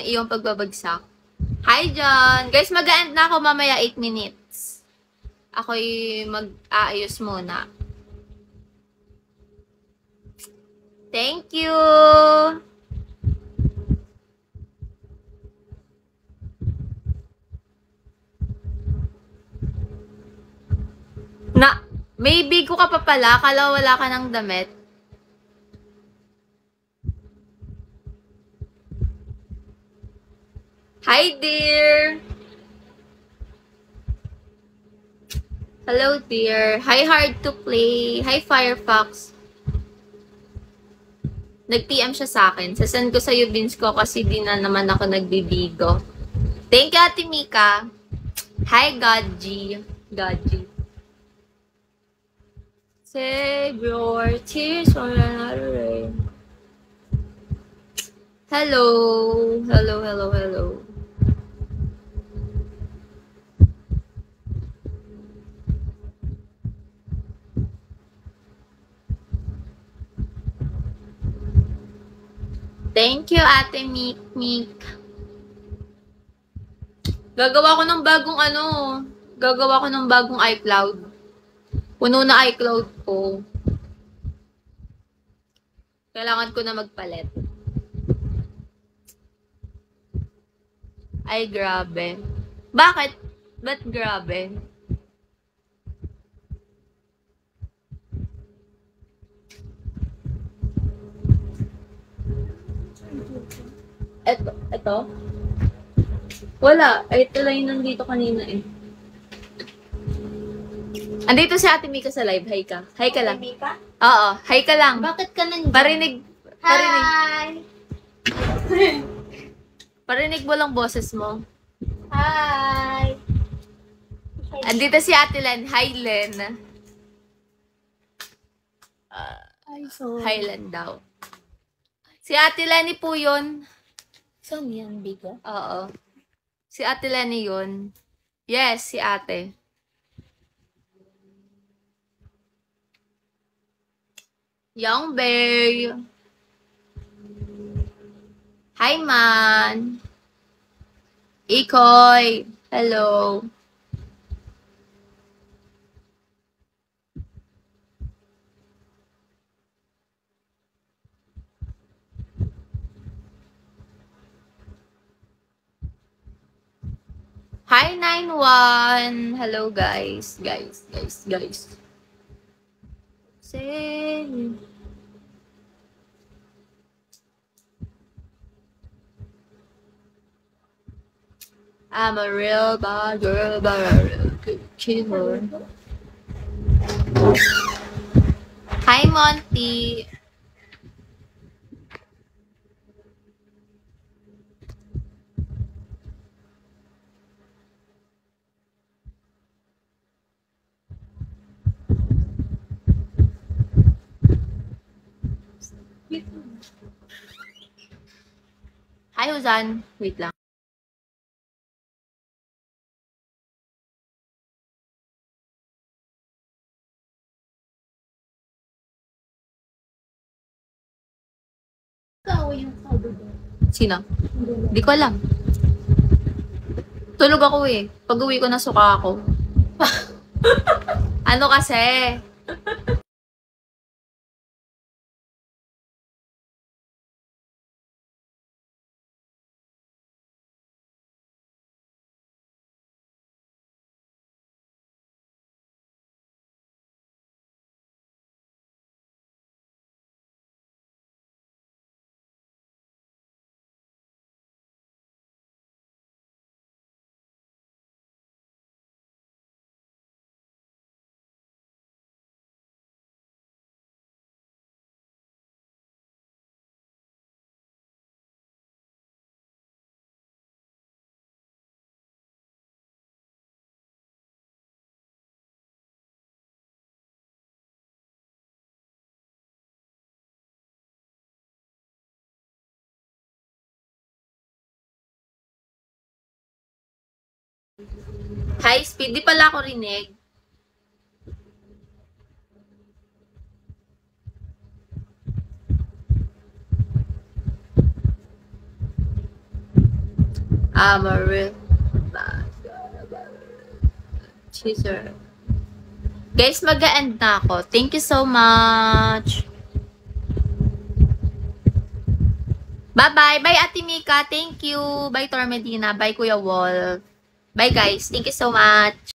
iyong pagbabagsak. Hi, John! Guys, mag-end na ako mamaya 8 minutes. Ako'y mag-aayos muna. Thank you! May bigo ka pa pala. Kala wala ka ng damit. Hi, dear! Hello, dear. Hi, Hard to Play. Hi, Firefox. Nag-PM siya sa akin. Sasend ko sa'yo bins ko kasi di na naman ako nagbibigo. Thank you, Ate Mika. Hi, Godji. Godji. Save your tears for another rain. Hello. Hello, hello, hello. Thank you, Ate Mik. Gagawa ko ng bagong iCloud. Puno na iCloud ko. Kailangan ko na magpalit. Ay, grabe. Bakit? Ba't grabe? Ito? Wala. Ito lang yung nandito kanina eh. Andito si Ate Mika sa live. Hi ka. Hi ka lang. Ate Mika? Oo. Hi ka lang. Bakit ka nandyan? Parinig. Hi! Parinig mo lang boses mo. Hi! Andito si Ate Len. Hi, Len. Hi, Len daw. Si Ate Lenny po yun. Saan yan, Biga? Oo. Si Ate Lenny yun. Yes, si Ate. Young Bay. Hi, man. Ikoy. Hello. Hi, 91. Hello, guys. Guys. Say. I'm a real bad girl, but a real good killer. Hi, Monty. Hi, Uzan. Wait lang. Sino? Di ko alam. Tulog ako eh. Pag uwi ko na suka ako. Ano kasi? High speed. Di pala ako rinig. Amarillo. Cheeser. Guys, mag-end na ako. Thank you so much. Bye-bye. Bye, Ate Mika. Thank you. Bye, Tor Medina. Bye, Kuya Wall. Bye, guys. Thank you so much.